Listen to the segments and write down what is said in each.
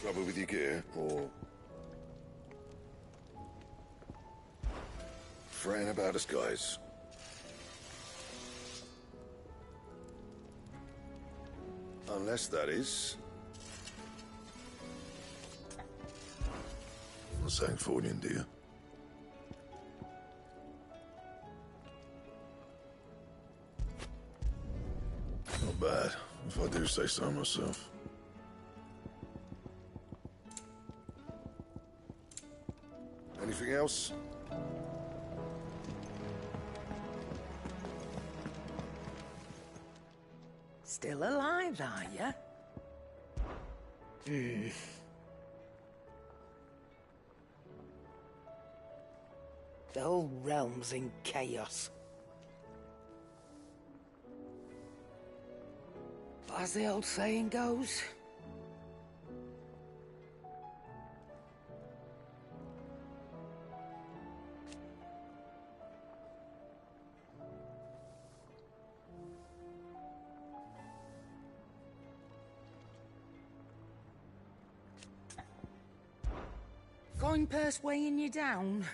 Trouble with your gear, or fretting about us, guys? Unless that is... Not saying Fornian, do you? Not bad, if I do say so myself. Anything else? Still alive, are you? The whole realm's in chaos. But as the old saying goes, coin purse weighing you down?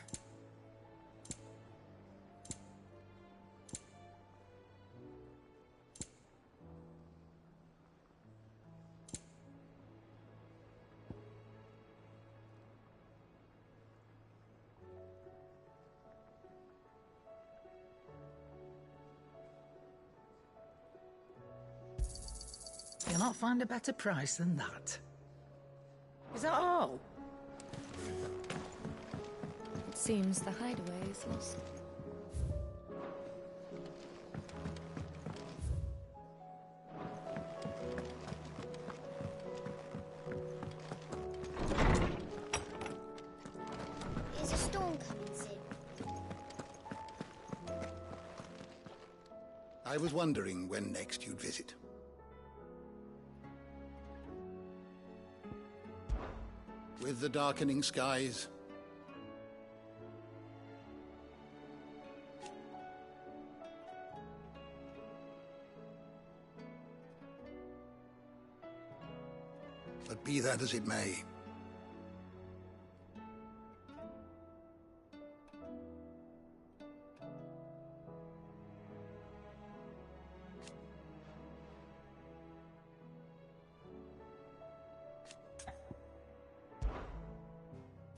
You'll not find a better price than that. Is that all? It seems the hideaway is lost. Is a storm coming soon? I was wondering when next you'd visit. With the darkening skies, but be that as it may,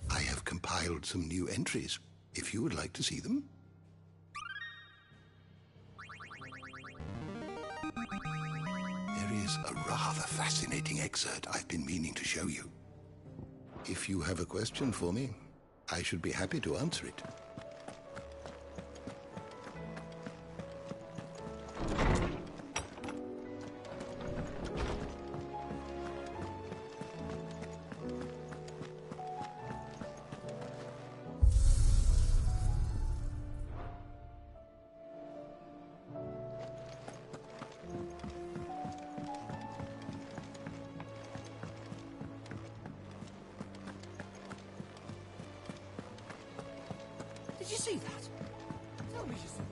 I have compiled some new entries, if you would like to see them. There is a rather fascinating excerpt I've been meaning to show you. If you have a question for me, I should be happy to answer it. Did you see that? Tell me you saw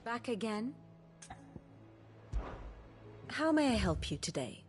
that. Back again? How may I help you today?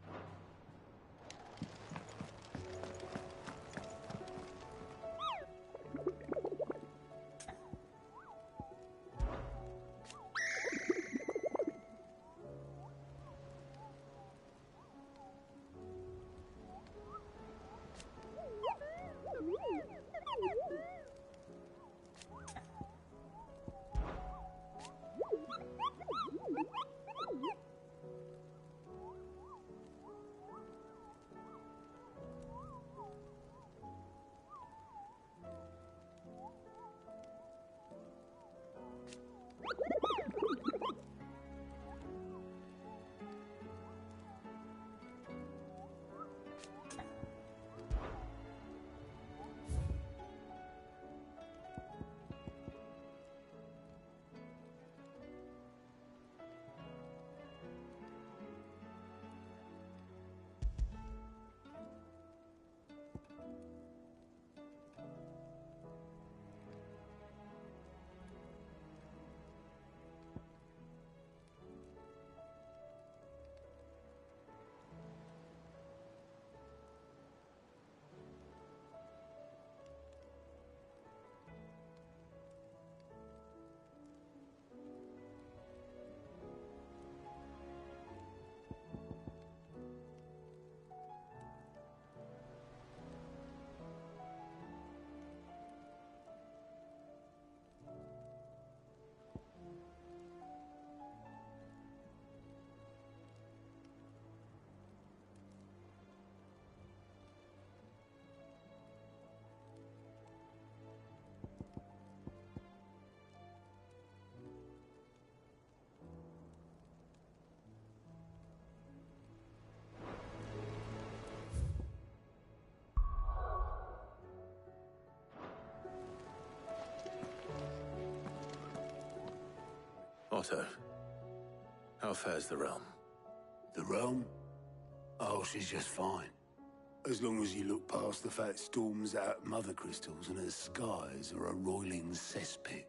Otto, how fares the realm? The realm? Oh, she's just fine. As long as you look past the fat storms out mother crystals and her skies are a roiling cesspit.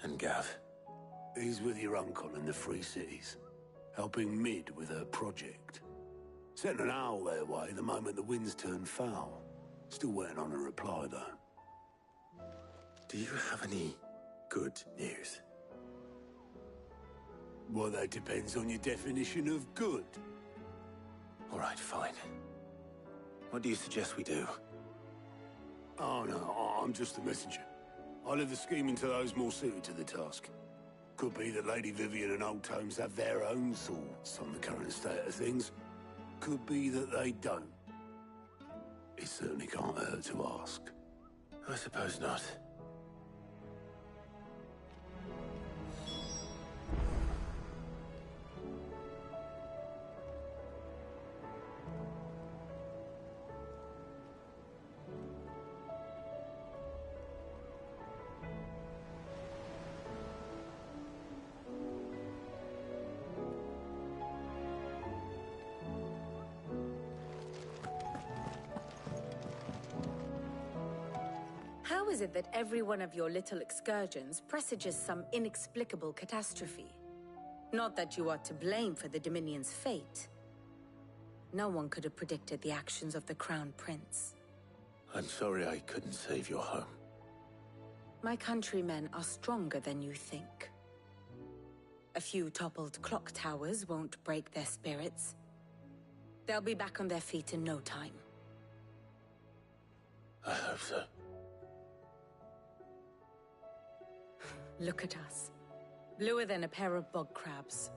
And Gav? He's with your uncle in the Free Cities, helping Mid with her project. Sent an owl their way the moment the winds turned foul. Still waiting on a reply, though. Do you have any good news? Well, that depends on your definition of good. All right, fine. What do you suggest we do? Oh, no, I'm just the messenger. I leave the scheming to those more suited to the task. Could be that Lady Vivian and Old Tomes have their own thoughts on the current state of things. Could be that they don't. It certainly can't hurt to ask. I suppose not. How is it that every one of your little excursions presages some inexplicable catastrophe? Not that you are to blame for the Dominion's fate. No one could have predicted the actions of the Crown Prince. I'm sorry I couldn't save your home. My countrymen are stronger than you think. A few toppled clock towers won't break their spirits. They'll be back on their feet in no time. I hope so. Look at us. Bluer than a pair of bog crabs.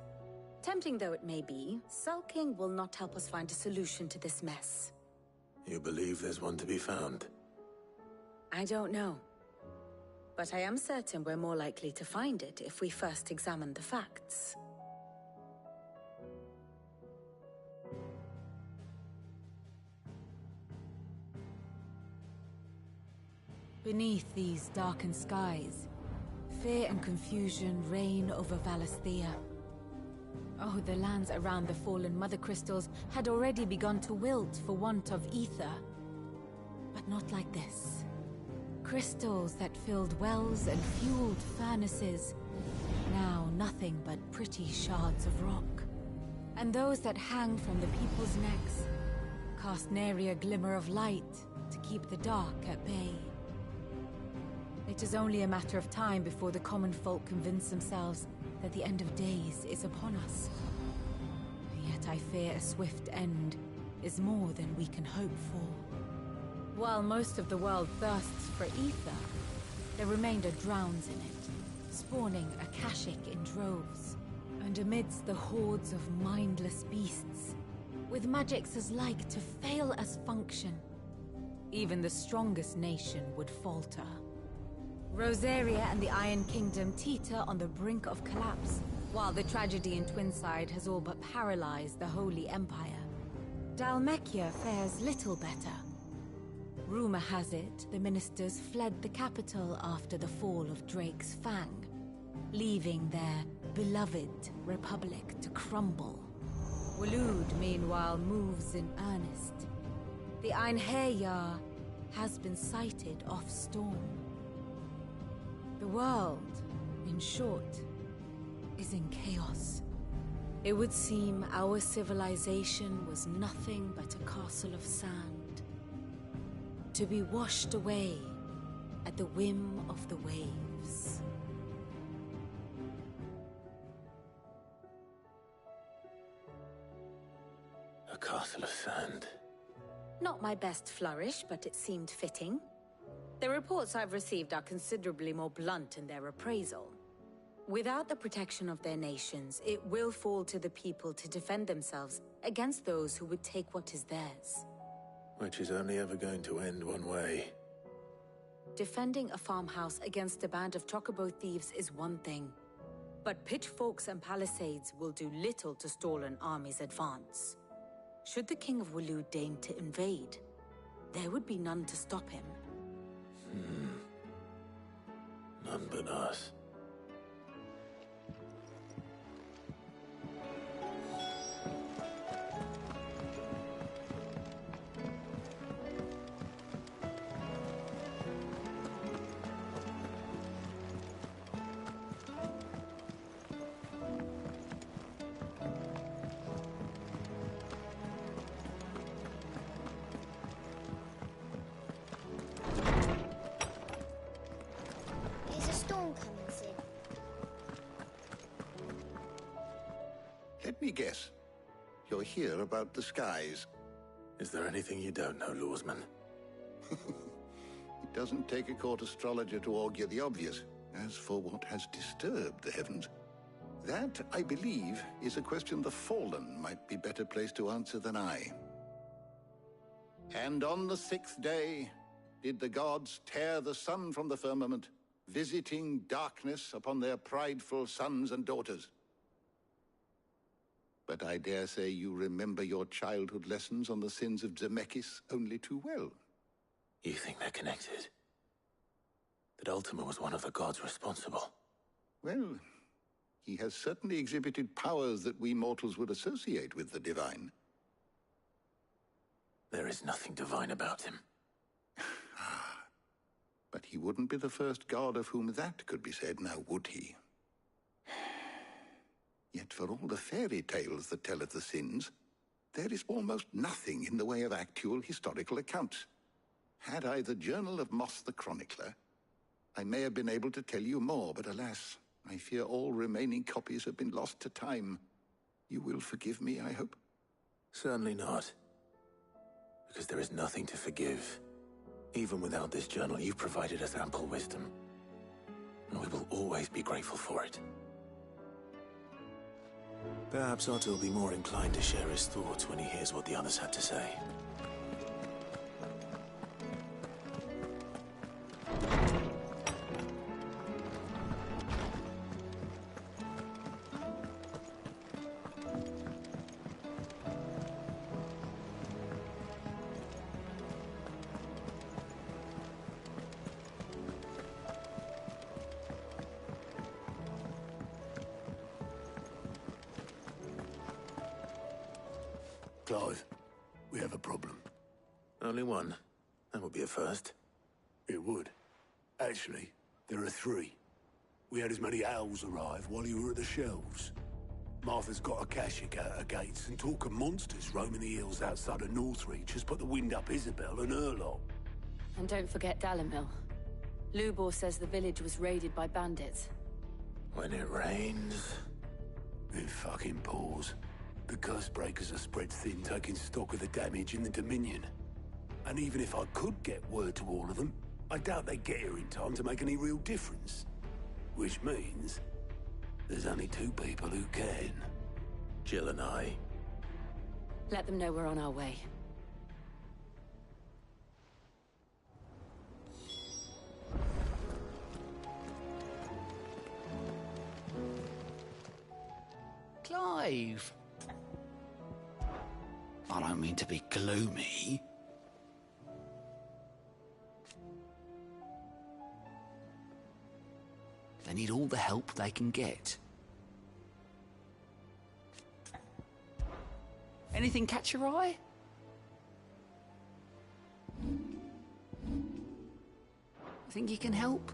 Tempting though it may be, sulking will not help us find a solution to this mess. You believe there's one to be found? I don't know. But I am certain we're more likely to find it if we first examine the facts. Beneath these darkened skies, fear and confusion reign over Valisthea. Oh, the lands around the fallen mother crystals had already begun to wilt for want of ether. But not like this. Crystals that filled wells and fueled furnaces, now nothing but pretty shards of rock. And those that hang from the people's necks cast nary a glimmer of light to keep the dark at bay. It is only a matter of time before the common folk convince themselves that the end of days is upon us. Yet I fear a swift end is more than we can hope for. While most of the world thirsts for ether, the remainder drowns in it, spawning Akashic in droves. And amidst the hordes of mindless beasts, with magics as like to fail as function, even the strongest nation would falter. Rosaria and the Iron Kingdom teeter on the brink of collapse, while the tragedy in Twinside has all but paralyzed the Holy Empire. Dalmekia fares little better. Rumor has it the ministers fled the capital after the fall of Drake's Fang, leaving their beloved republic to crumble. Waloed, meanwhile, moves in earnest. The Einherjar has been sighted off-storm. The world, in short, is in chaos. It would seem our civilization was nothing but a castle of sand, to be washed away at the whim of the waves. A castle of sand. Not my best flourish, but it seemed fitting. The reports I've received are considerably more blunt in their appraisal. Without the protection of their nations, it will fall to the people to defend themselves against those who would take what is theirs. Which is only ever going to end one way. Defending a farmhouse against a band of chocobo thieves is one thing, but pitchforks and palisades will do little to stall an army's advance. Should the King of Waloed deign to invade, there would be none to stop him. None but us. Let me guess. You're here about the skies. Is there anything you don't know, Lawsman? It doesn't take a court astrologer to augur the obvious. As for what has disturbed the heavens, that, I believe, is a question the Fallen might be better placed to answer than I. And on the 6th day did the gods tear the sun from the firmament, visiting darkness upon their prideful sons and daughters. But I dare say you remember your childhood lessons on the sins of Zemeckis only too well. You think they're connected? That Ultima was one of the gods responsible? Well, he has certainly exhibited powers that we mortals would associate with the divine. There is nothing divine about him. But he wouldn't be the first god of whom that could be said, now would he? Yet for all the fairy tales that tell of the sins, there is almost nothing in the way of actual historical accounts. Had I the Journal of Moss the Chronicler, I may have been able to tell you more, but alas, I fear all remaining copies have been lost to time. You will forgive me, I hope? Certainly not. Because there is nothing to forgive. Even without this journal, you've provided us ample wisdom. And we will always be grateful for it. Perhaps Otto will be more inclined to share his thoughts when he hears what the others had to say. Clive, we have a problem. Only one. That would be a first. It would. Actually, there are 3. We had as many owls arrive while you were at the shelves. Martha's got a Akashic out her gates, and talk of monsters roaming the hills outside of Northreach has put the wind up Isabel and her lot. And don't forget Dalimil. Lubor says the village was raided by bandits. When it rains... It fucking pours. The curse breakers are spread thin, taking stock of the damage in the Dominion. And even if I could get word to all of them, I doubt they'd get here in time to make any real difference. Which means there's only 2 people who can. Jill and I. Let them know we're on our way. Clive! I don't mean to be gloomy. They need all the help they can get. Anything catch your eye? Think you can help?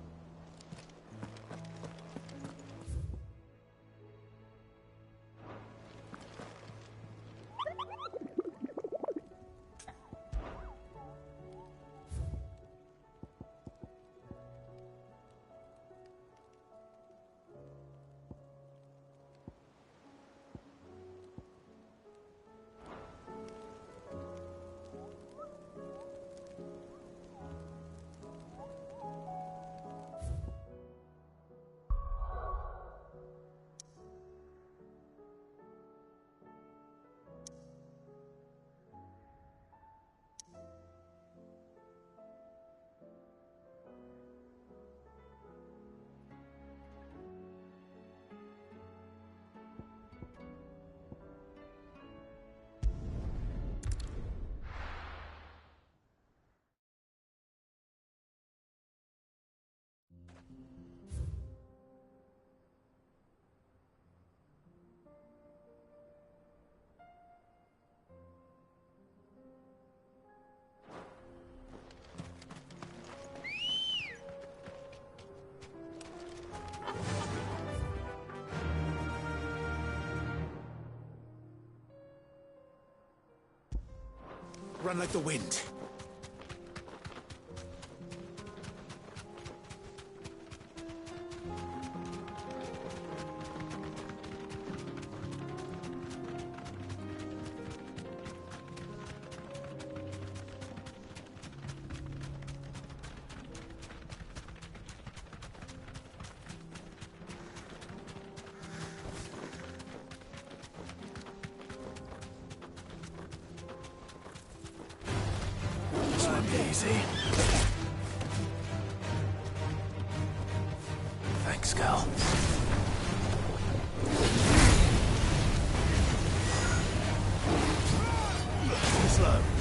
Run like the wind. see. Thanks, Cal. Slow.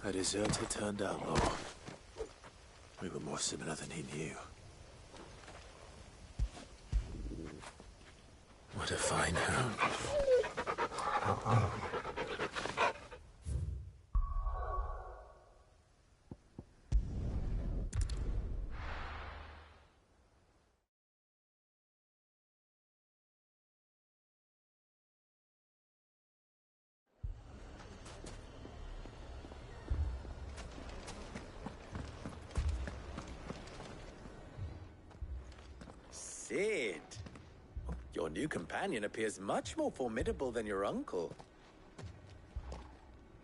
A deserter turned outlaw. We were more similar than he knew. What a fine hound. Sid. Your new companion appears much more formidable than your uncle.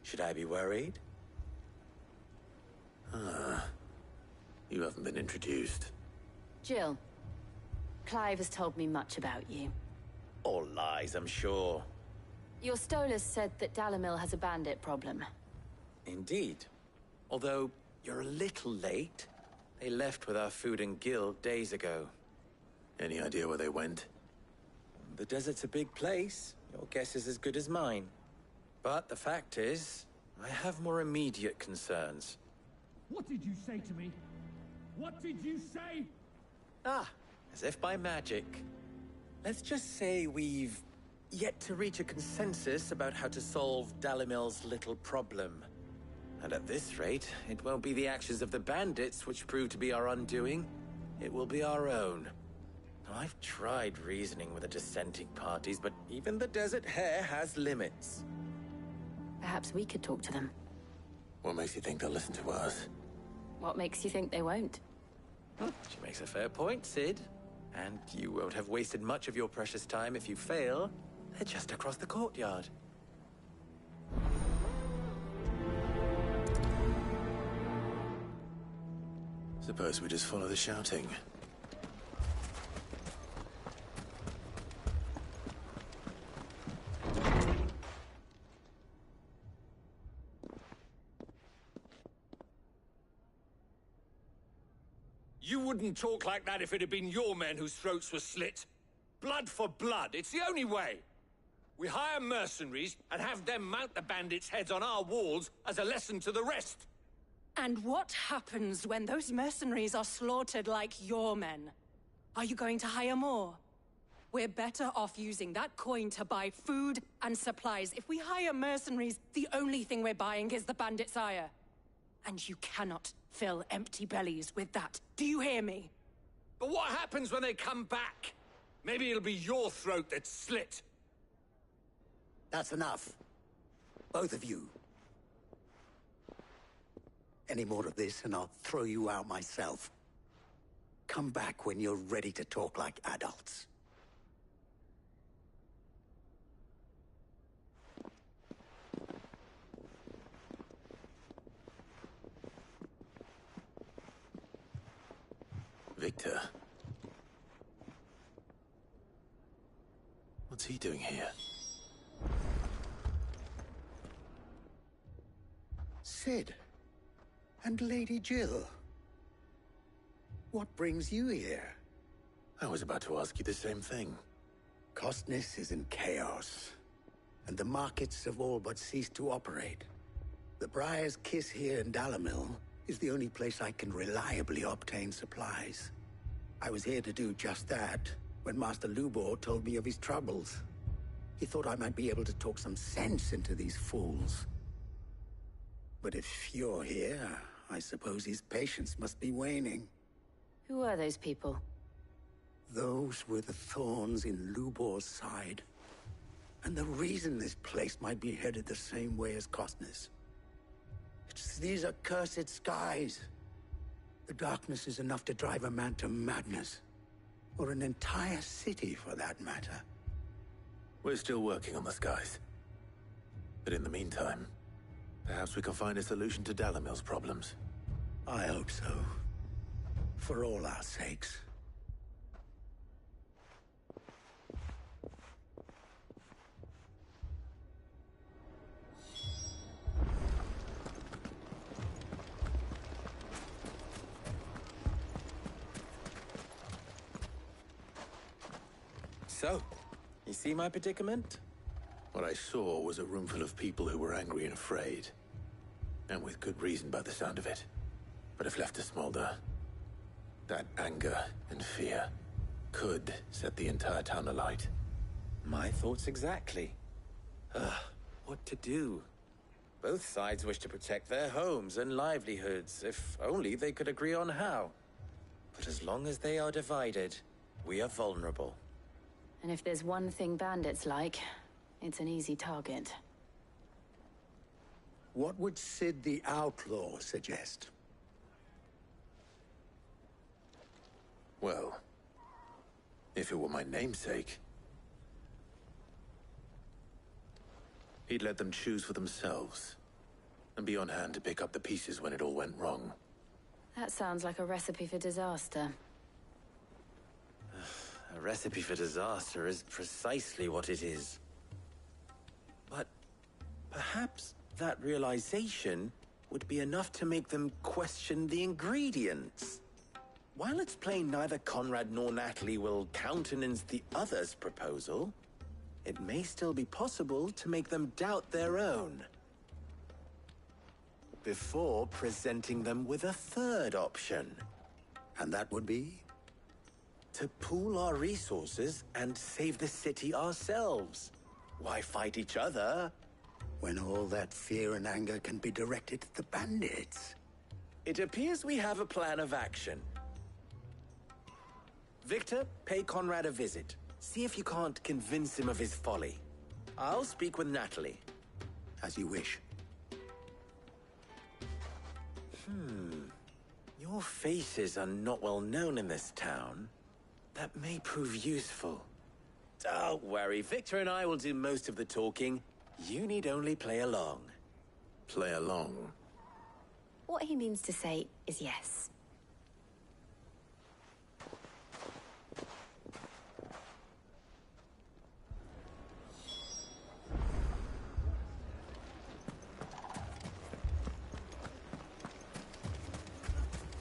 Should I be worried? You haven't been introduced. Jill, Clive has told me much about you. All lies, I'm sure. Your Stolas said that Dalimil has a bandit problem. Indeed. Although, you're a little late. They left with our food and guild days ago. Any idea where they went? The desert's a big place. Your guess is as good as mine. But the fact is, I have more immediate concerns. What did you say to me? What did you say? As if by magic. Let's just say we've yet to reach a consensus about how to solve Dalimil's little problem. And at this rate, it won't be the actions of the bandits which prove to be our undoing. It will be our own. Now, I've tried reasoning with the dissenting parties, but even the Desert Hare has limits. Perhaps we could talk to them. What makes you think they'll listen to us? What makes you think they won't? She makes a fair point, Sid. And you won't have wasted much of your precious time if you fail. They're just across the courtyard. Suppose we just follow the shouting. You wouldn't talk like that if it had been your men whose throats were slit. Blood for blood, it's the only way. We hire mercenaries and have them mount the bandits' heads on our walls as a lesson to the rest. And what happens when those mercenaries are slaughtered like your men? Are you going to hire more? We're better off using that coin to buy food and supplies. If we hire mercenaries, the only thing we're buying is the bandits' ire. And you cannot fill empty bellies with that. Do you hear me? But what happens when they come back? Maybe it'll be your throat that's slit. That's enough. Both of you. Any more of this and I'll throw you out myself. Come back when you're ready to talk like adults. Victor. What's he doing here? Sid. And Lady Jill. What brings you here? I was about to ask you the same thing. Costness is in chaos, and the markets have all but ceased to operate. The Briar's Kiss here in Dalimil is the only place I can reliably obtain supplies. I was here to do just that when Master Lubor told me of his troubles. He thought I might be able to talk some sense into these fools. But if you're here, I suppose his patience must be waning. Who are those people? Those were the thorns in Lubor's side. And the reason this place might be headed the same way as Costness. It's these accursed skies. The darkness is enough to drive a man to madness. Or an entire city, for that matter. We're still working on the skies. But in the meantime, perhaps we can find a solution to Dalimil's problems. I hope so. For all our sakes. So, you see my predicament? What I saw was a room full of people who were angry and afraid. And with good reason by the sound of it. But if left to smolder, that anger and fear could set the entire town alight. My thoughts exactly. What to do? Both sides wish to protect their homes and livelihoods, if only they could agree on how. But as long as they are divided, we are vulnerable. And if there's one thing bandits like, it's an easy target. What would Sid the Outlaw suggest? Well, If it were my namesake, he'd let them choose for themselves, and be on hand to pick up the pieces when it all went wrong. That sounds like a recipe for disaster. A recipe for disaster is precisely what it is. But perhaps that realization would be enough to make them question the ingredients. While it's plain neither Conrad nor Natalie will countenance the other's proposal, it may still be possible to make them doubt their own, before presenting them with a third option. And that would be? To pool our resources and save the city ourselves. Why fight each other? When all that fear and anger can be directed at the bandits. It appears we have a plan of action. Victor, pay Conrad a visit. See if you can't convince him of his folly. I'll speak with Natalie. As you wish. Your faces are not well known in this town. That may prove useful. Don't worry, Victor and I will do most of the talking. You need only play along. Play along? What he means to say is yes.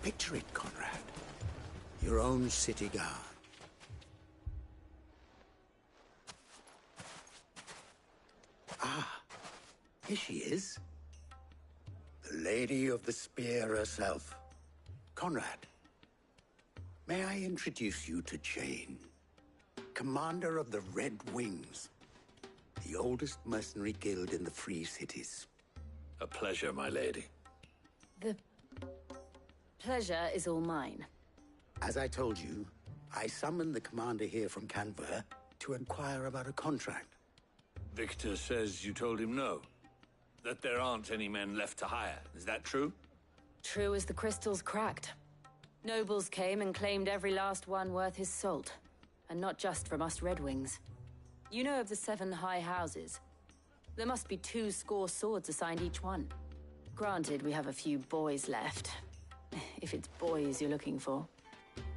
Picture it, Conrad. Your own city guard. Ah, here she is. The Lady of the Spear herself. Conrad, may I introduce you to Jane, commander of the Red Wings, the oldest mercenary guild in the Free Cities. A pleasure, my lady. The pleasure is all mine. As I told you, I summoned the commander here from Canver to inquire about a contract. Victor says you told him no. That there aren't any men left to hire. Is that true? True as the crystals cracked. Nobles came and claimed every last one worth his salt. And not just from us Red Wings. You know of the 7 high houses. There must be 2 swords assigned each one. Granted, we have a few boys left. If it's boys you're looking for.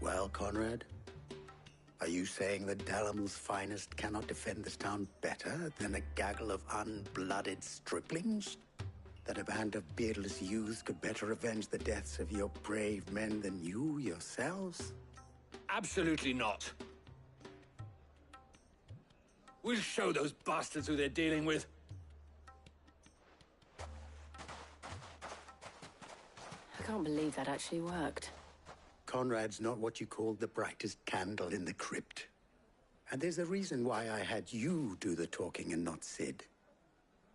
Well, Conrad, are you saying that Dalamil's finest cannot defend this town better than a gaggle of unblooded striplings? That a band of beardless youths could better avenge the deaths of your brave men than you yourselves? Absolutely not. We'll show those bastards who they're dealing with. I can't believe that actually worked. Conrad's not what you called the brightest candle in the crypt. And there's a reason why I had you do the talking and not Sid.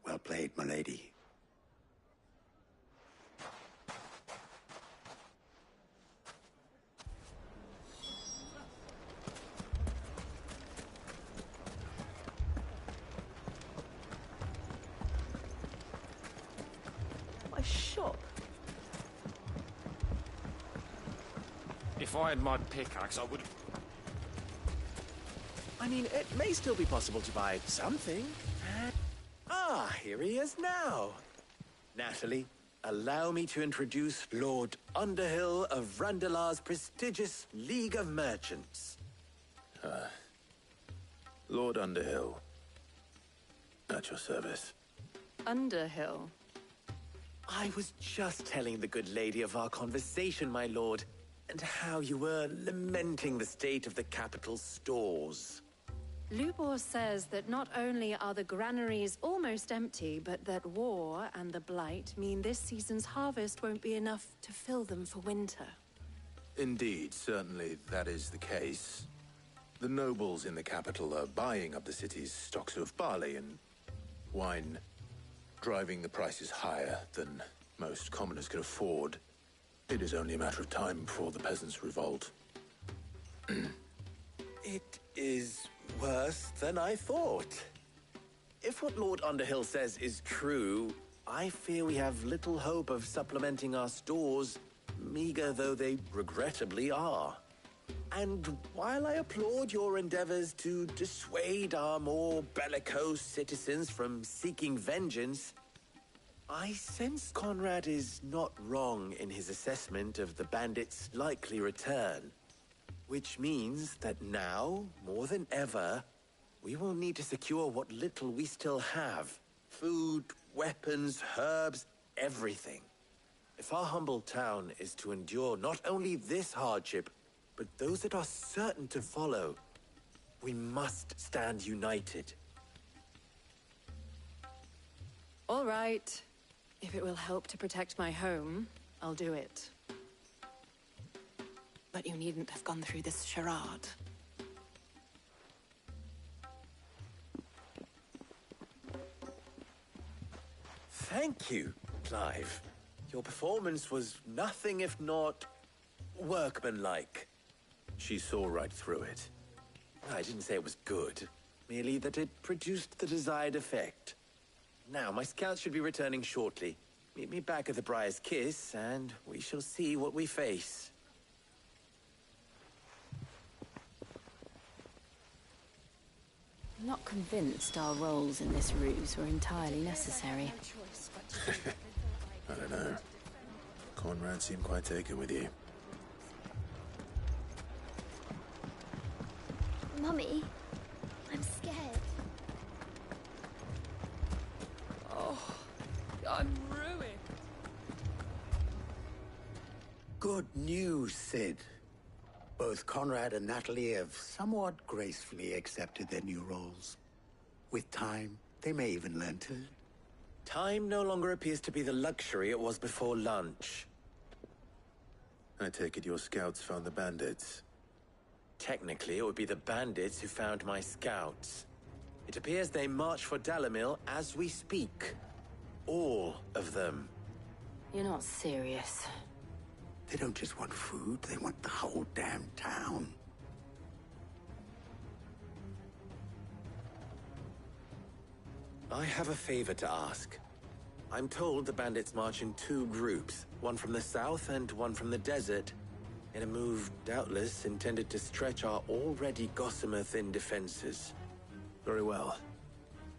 Well played, my lady. What a shop. If I had my pickaxe, I would... I mean, it may still be possible to buy something. Ah, here he is now. Natalie, allow me to introduce Lord Underhill of Randalar's prestigious League of Merchants. Lord Underhill. At your service. Underhill? I was just telling the good lady of our conversation, my lord, and how you were lamenting the state of the capital's stores. Lubor says that not only are the granaries almost empty, but that war and the Blight mean this season's harvest won't be enough to fill them for winter. Indeed, certainly that is the case. The nobles in the capital are buying up the city's stocks of barley and wine, driving the prices higher than most commoners can afford. It is only a matter of time before the peasants revolt. It is worse than I thought. If what Lord Underhill says is true, I fear we have little hope of supplementing our stores, meager though they regrettably are. And while I applaud your endeavors to dissuade our more bellicose citizens from seeking vengeance, I sense Conrad is not wrong in his assessment of the bandits' likely return. Which means that now, more than ever, we will need to secure what little we still have. Food, weapons, herbs, everything. If our humble town is to endure not only this hardship, but those that are certain to follow, we must stand united. All right. If it will help to protect my home, I'll do it. But you needn't have gone through this charade. Thank you, Clive. Your performance was nothing if not workmanlike. She saw right through it. I didn't say it was good, merely that it produced the desired effect. Now, my scouts should be returning shortly. Meet me back at the Briar's Kiss, and we shall see what we face. I'm not convinced our roles in this ruse were entirely necessary. I don't know. Conrad seemed quite taken with you. Mummy, I'm scared. Oh, I'm ruined. Good news, Sid. Both Conrad and Natalie have somewhat gracefully accepted their new roles. With time, they may even learn to... Time no longer appears to be the luxury it was before lunch. I take it your scouts found the bandits. Technically, it would be the bandits who found my scouts. It appears they march for Dalimil as we speak. All of them. You're not serious. They don't just want food, they want the whole damn town. I have a favor to ask. I'm told the bandits march in two groups, one from the south and one from the desert, in a move doubtless intended to stretch our already gossamer-thin defenses. Very well.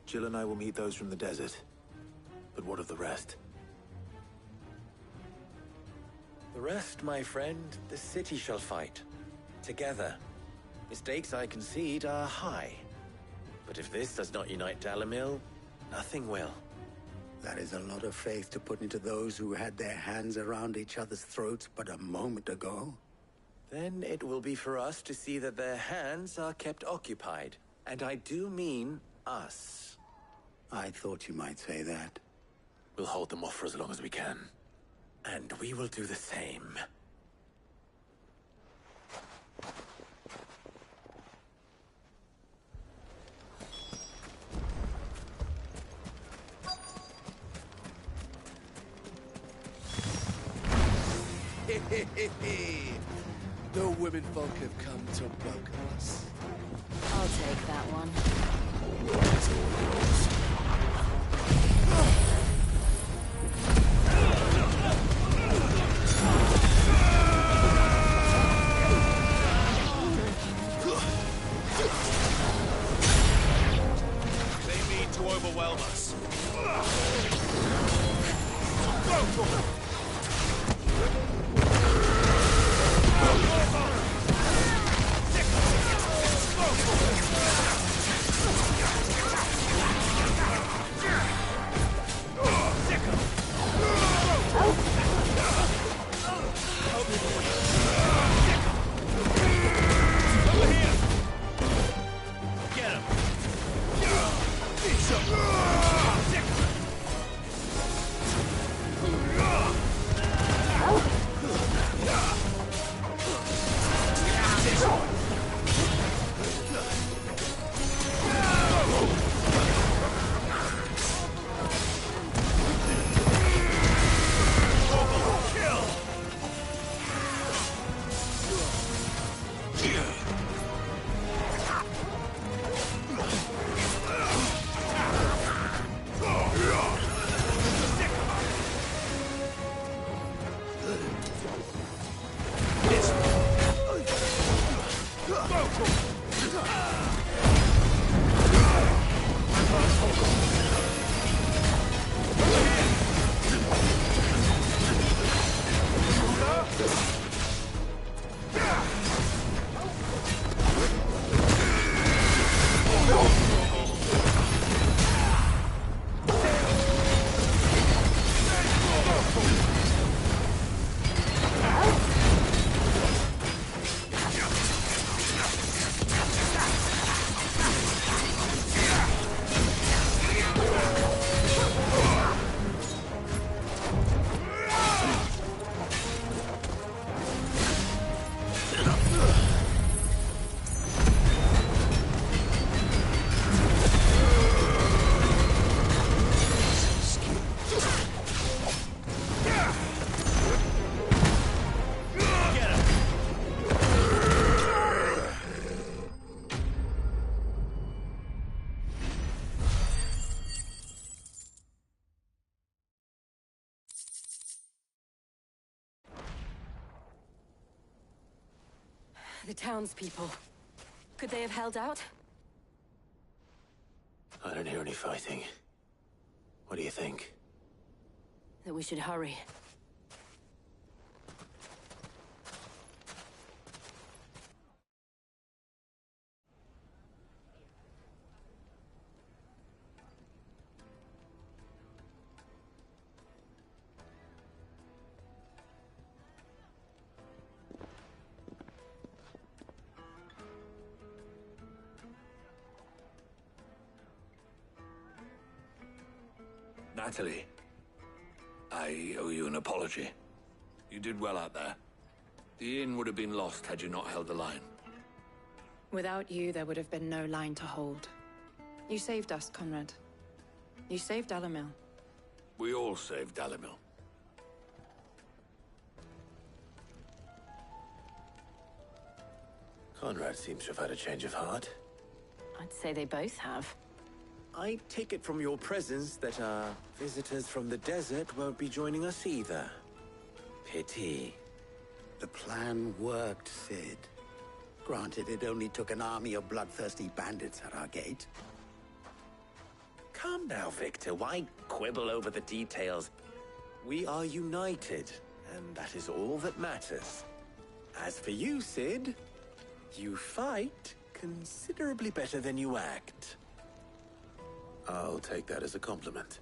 Jill and I will meet those from the desert. But what of the rest? The rest, my friend, the city shall fight. Together. Mistakes, I concede, are high. But if this does not unite Dalimil, nothing will. That is a lot of faith to put into those who had their hands around each other's throats but a moment ago. Then it will be for us to see that their hands are kept occupied. And I do mean us. I thought you might say that. We'll hold them off for as long as we can. And we will do the same. The women folk have come to welcome us. I'll take that one. They mean to overwhelm us. The townspeople. Could they have held out? I don't hear any fighting. What do you think? That we should hurry. Natalie, I owe you an apology. You did well out there. The inn would have been lost had you not held the line. Without you, there would have been no line to hold. You saved us, Conrad. You saved Dalamil. We all saved Dalamil. Conrad seems to have had a change of heart. I'd say they both have. I take it from your presence that our visitors from the desert won't be joining us either. Pity. The plan worked, Sid. Granted, it only took an army of bloodthirsty bandits at our gate. Calm now, Victor. Why quibble over the details? We are united, and that is all that matters. As for you, Sid, you fight considerably better than you act. I'll take that as a compliment.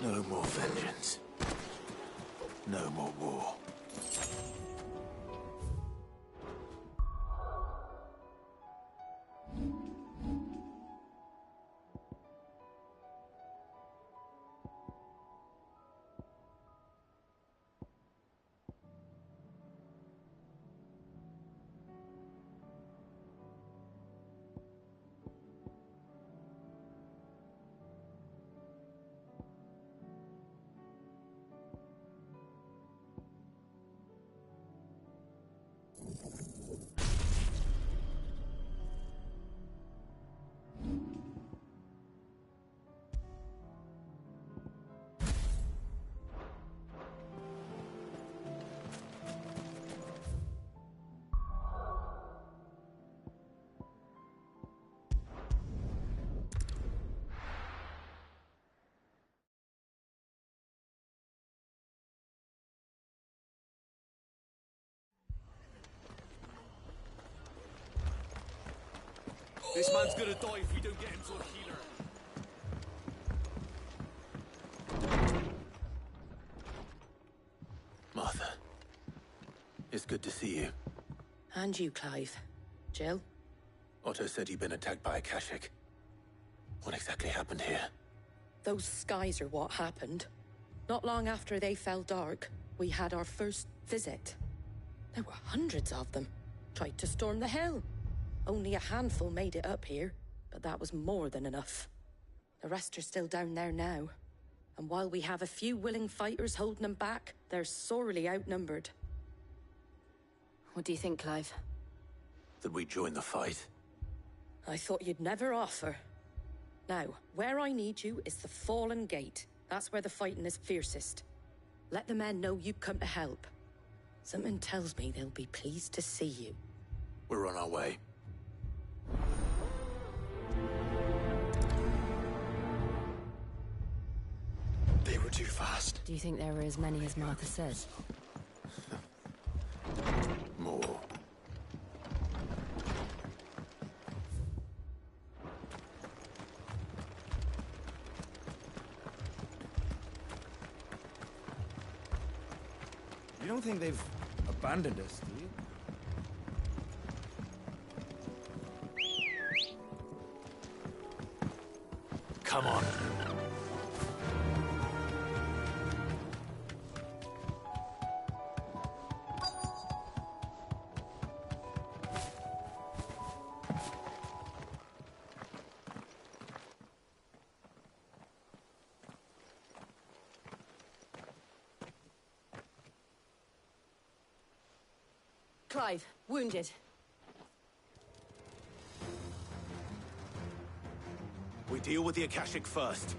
No more vengeance. No more war. This man's gonna die if we don't get him to a healer. Martha, it's good to see you. And you, Clive. Jill? Otto said you'd been attacked by a Kashik. What exactly happened here? Those skies are what happened. Not long after they fell dark, we had our first visit. There were hundreds of them. Tried to storm the hill. Only a handful made it up here, but that was more than enough. The rest are still down there now. And while we have a few willing fighters holding them back, they're sorely outnumbered. What do you think, Clive? That we join the fight? I thought you'd never offer. Now, where I need you is the Fallen Gate. That's where the fighting is fiercest. Let the men know you've come to help. Something tells me they'll be pleased to see you. We're on our way. They were too fast. Do you think there were as many as Martha says? More. You don't think they've abandoned us, do you? Come on. Clive, wounded. We deal with the Akashic first.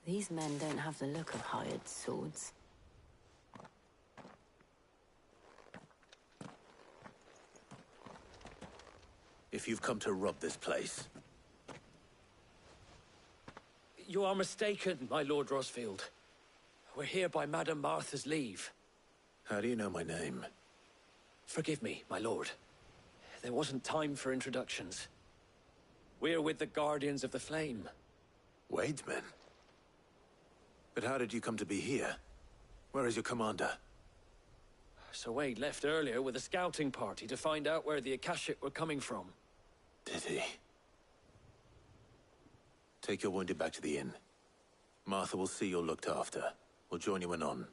These men don't have the look of hired swords. If you've come to rob this place... You are mistaken, my Lord Rosfield. We're here by Madame Martha's leave. How do you know my name? Forgive me, my lord. There wasn't time for introductions. We're with the Guardians of the Flame. Wade's men? But how did you come to be here? Where is your commander? Sir Wade left earlier with a scouting party to find out where the Akashic were coming from. Did he? Take your wounded back to the inn. Martha will see you're looked after. We'll join you anon.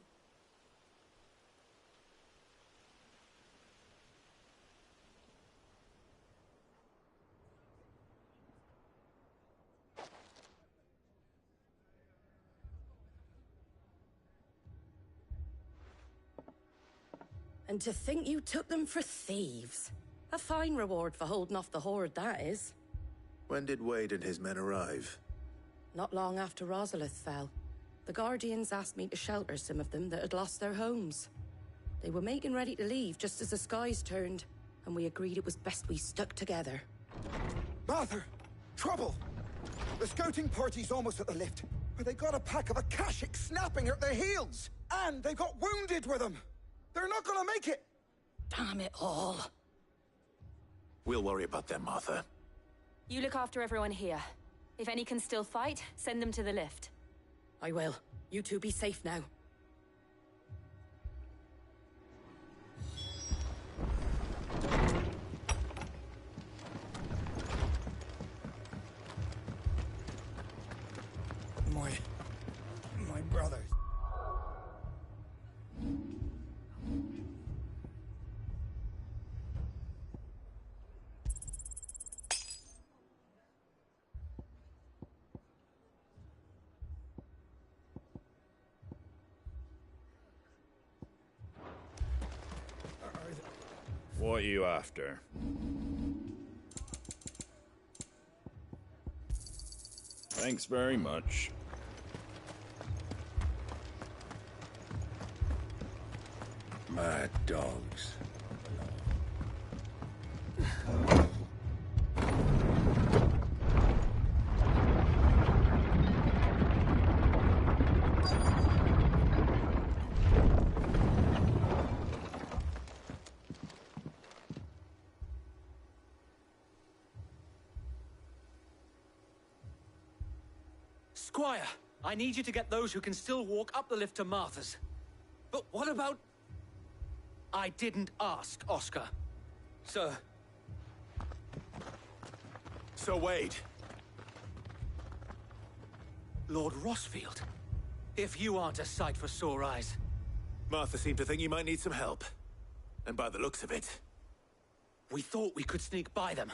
And to think you took them for thieves. A fine reward for holding off the horde, that is. When did Wade and his men arrive? Not long after Rosalith fell. The Guardians asked me to shelter some of them that had lost their homes. They were making ready to leave just as the skies turned, and we agreed it was best we stuck together. Martha! Trouble! The scouting party's almost at the lift, where they got a pack of Akashic snapping at their heels! And they got wounded with them! They're not gonna make it! Damn it all. We'll worry about them, Martha. You look after everyone here. If any can still fight, send them to the lift. I will. You two be safe now. My brothers. What are you after? Thanks very much. Mad dogs. Squire, I need you to get those who can still walk up the lift to Martha's. But what about... I didn't ask, Oscar. Sir. Sir Wade. Lord Rosfield. If you aren't a sight for sore eyes. Martha seemed to think you might need some help. And by the looks of it... We thought we could sneak by them,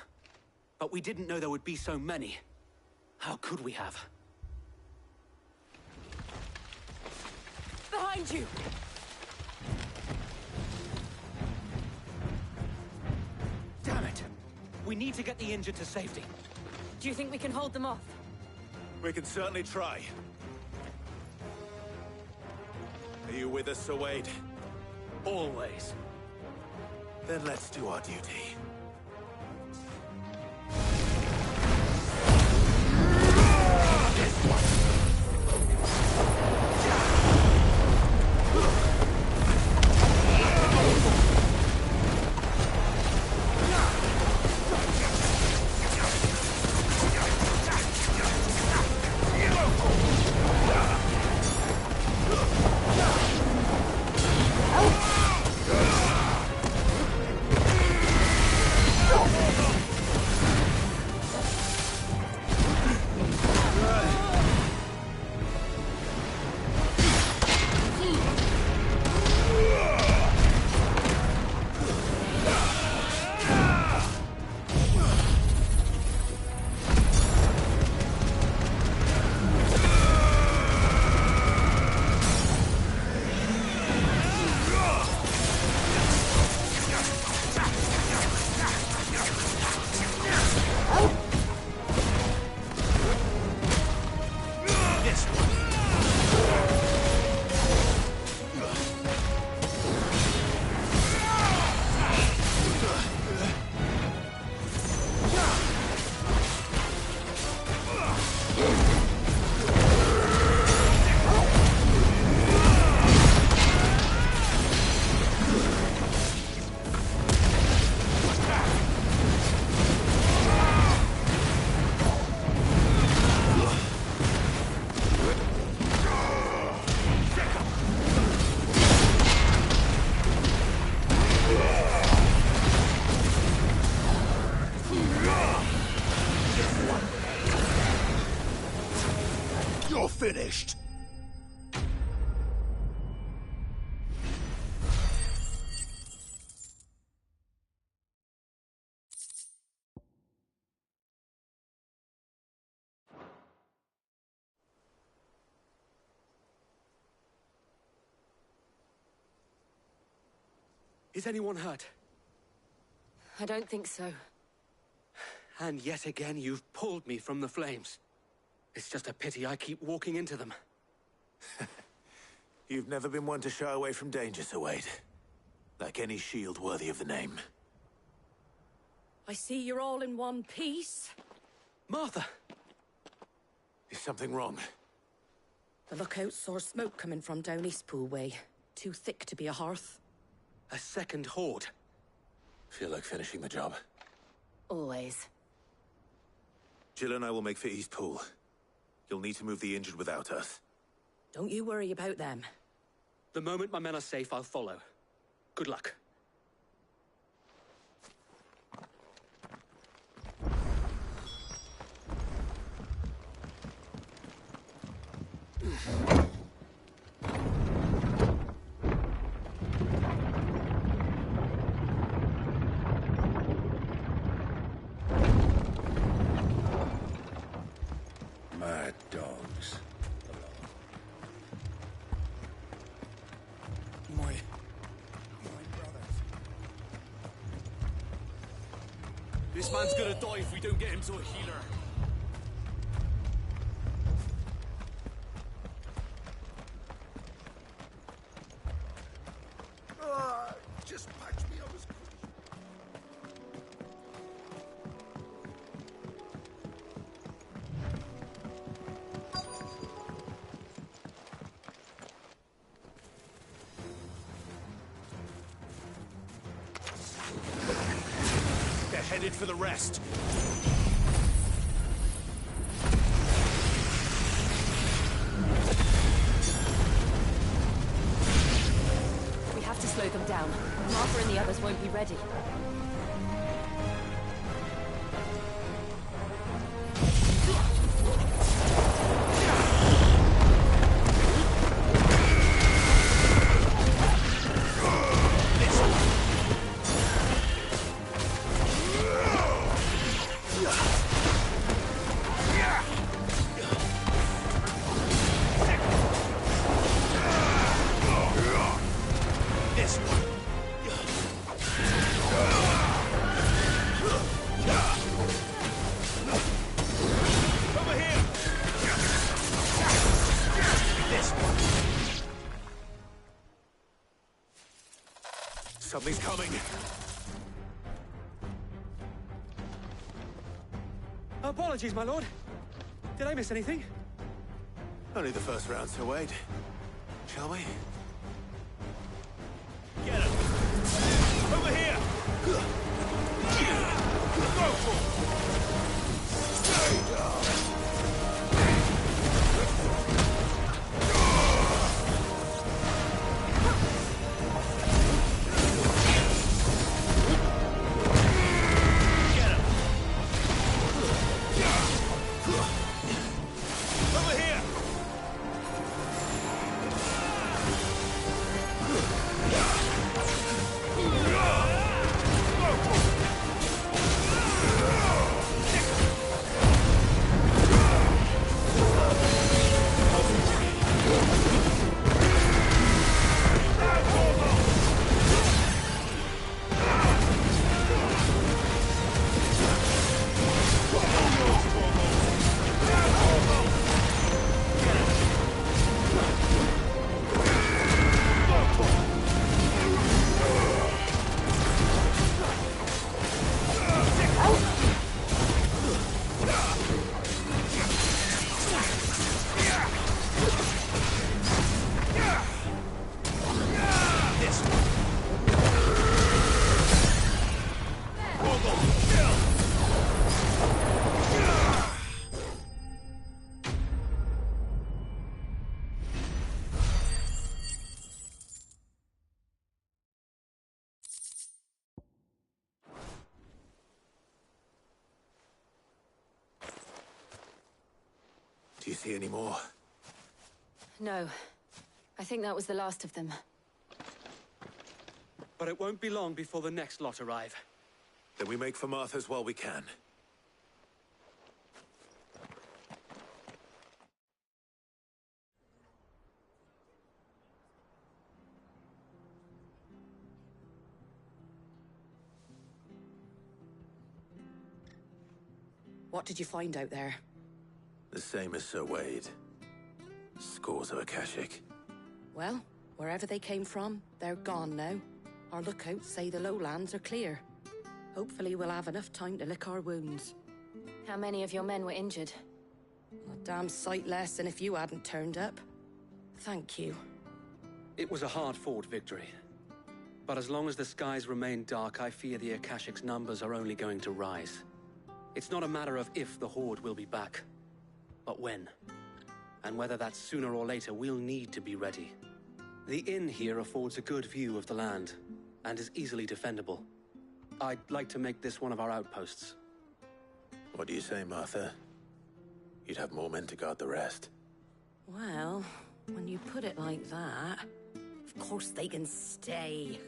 but we didn't know there would be so many. How could we have? Behind you! Damn it! We need to get the injured to safety. Do you think we can hold them off? We can certainly try. Are you with us, Sir Wade? Always. Then let's do our duty. Finished. Is anyone hurt? I don't think so. And yet again, you've pulled me from the flames. It's just a pity I keep walking into them. You've never been one to shy away from danger, Sir Wade. Like any shield worthy of the name. I see you're all in one piece. Martha! Is something wrong? The lookout saw smoke coming from down Eastpool way. Too thick to be a hearth. A second horde. Feel like finishing the job? Always. Jill and I will make for Eastpool. You'll need to move the injured without us. Don't you worry about them. The moment my men are safe, I'll follow. Good luck. Mad dogs. My brothers. This man's gonna die if we don't get him to a healer. Just patch me up as quick. They're headed for the rest. We have to slow them down. Martha and the others won't be ready. Something's coming. Apologies, my lord. Did I miss anything? Only the first round, so Wade. Shall we? Get him! Over here! Go for it! Do you see any more? No. I think that was the last of them. But it won't be long before the next lot arrive. Then we make for Martha's while we can. What did you find out there? The same as Sir Wade. Scores of Akashic. Well, wherever they came from, they're gone now. Our lookouts say the lowlands are clear. Hopefully we'll have enough time to lick our wounds. How many of your men were injured? A damn sight less than if you hadn't turned up. Thank you. It was a hard-fought victory. But as long as the skies remain dark, I fear the Akashic's numbers are only going to rise. It's not a matter of if the Horde will be back, but when. And whether that's sooner or later, we'll need to be ready. The inn here affords a good view of the land, and is easily defendable. I'd like to make this one of our outposts. What do you say, Martha? You'd have more men to guard the rest. Well, when you put it like that, of course they can stay.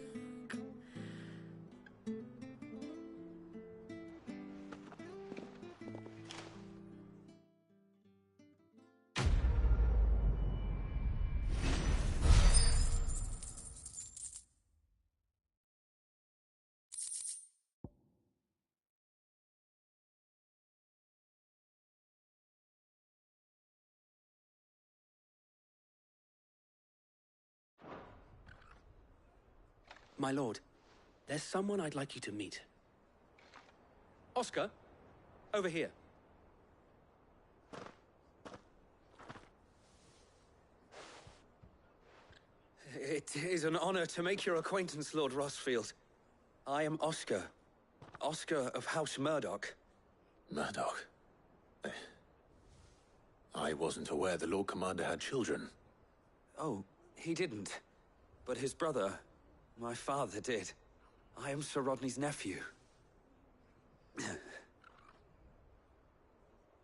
My lord, there's someone I'd like you to meet. Oscar, over here. It is an honor to make your acquaintance, Lord Rossfield. I am Oscar. Oscar of House Murdoch. Murdoch? I wasn't aware the Lord Commander had children. Oh, he didn't. But his brother, my father, did. I am Sir Rodney's nephew.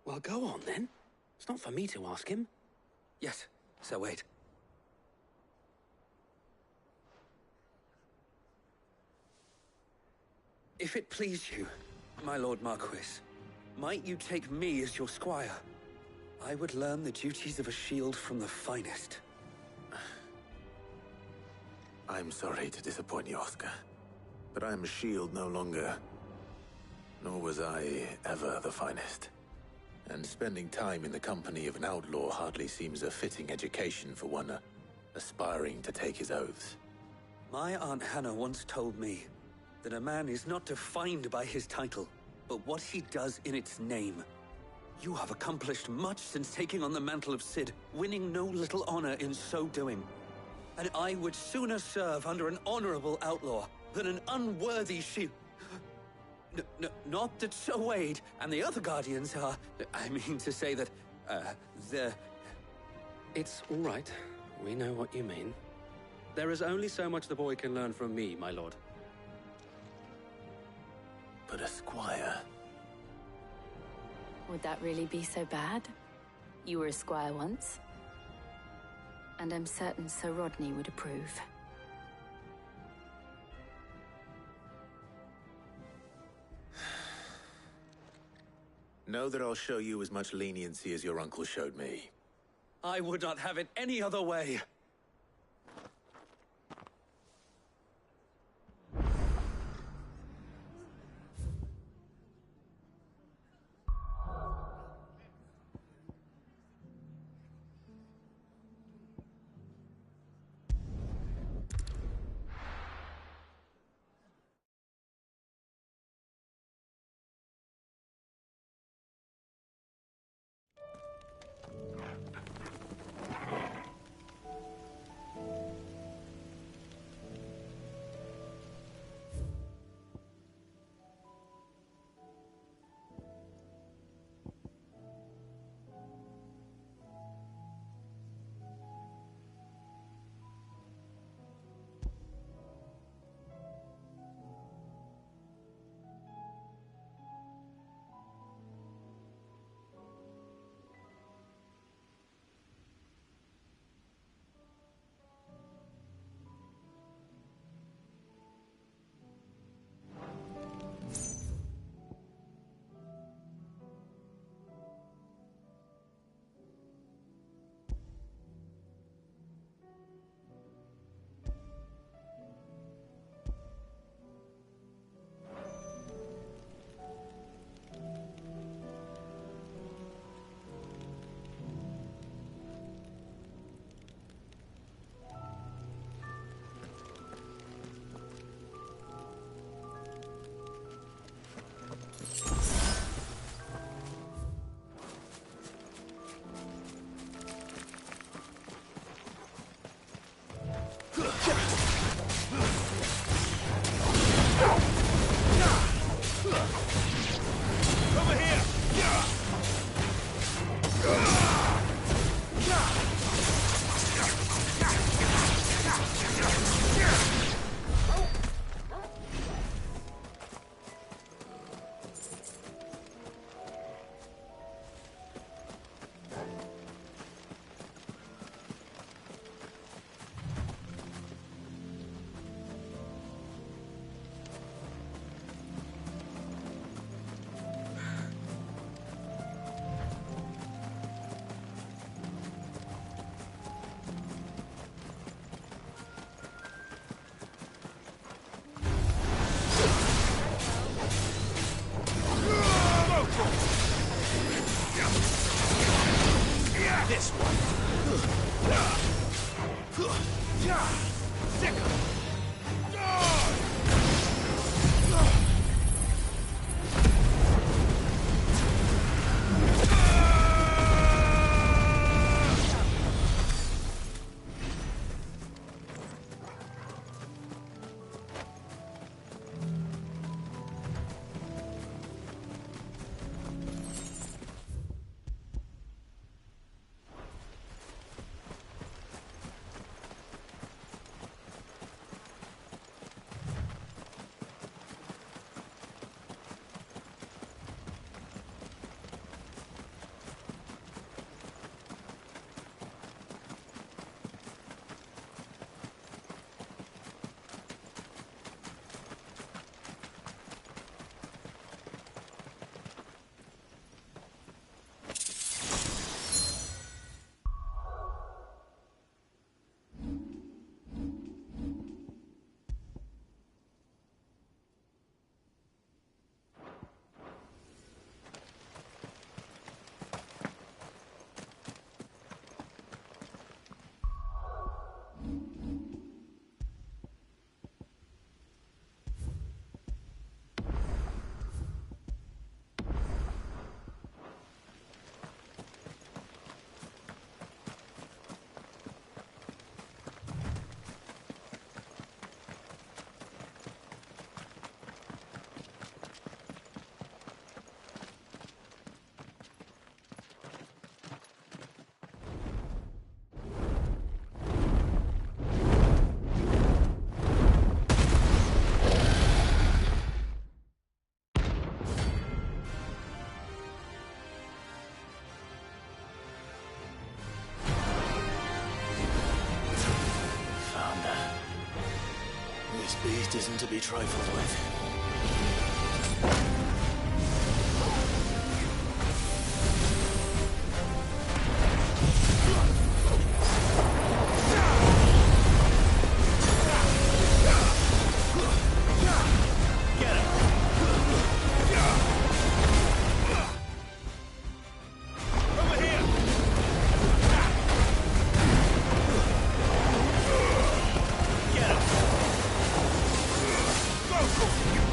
Well, go on, then. It's not for me to ask him. Yes, Sir Wade. If it please you, my Lord Marquis, might you take me as your squire? I would learn the duties of a shield from the finest. I'm sorry to disappoint you, Oscar, but I'm a shield no longer. Nor was I ever the finest. And spending time in the company of an outlaw hardly seems a fitting education for one aspiring to take his oaths. My Aunt Hannah once told me that a man is not defined by his title, but what he does in its name. You have accomplished much since taking on the mantle of Cid, winning no little honor in so doing. And I would sooner serve under an honorable outlaw than an unworthy shield. Not that Sir Wade and the other Guardians are... I mean to say that, they're... It's all right. We know what you mean. There is only so much the boy can learn from me, my lord. But a squire... Would that really be so bad? You were a squire once. And I'm certain Sir Rodney would approve. Know that I'll show you as much leniency as your uncle showed me. I would not have it any other way. fate isn't to be trifled with. Go!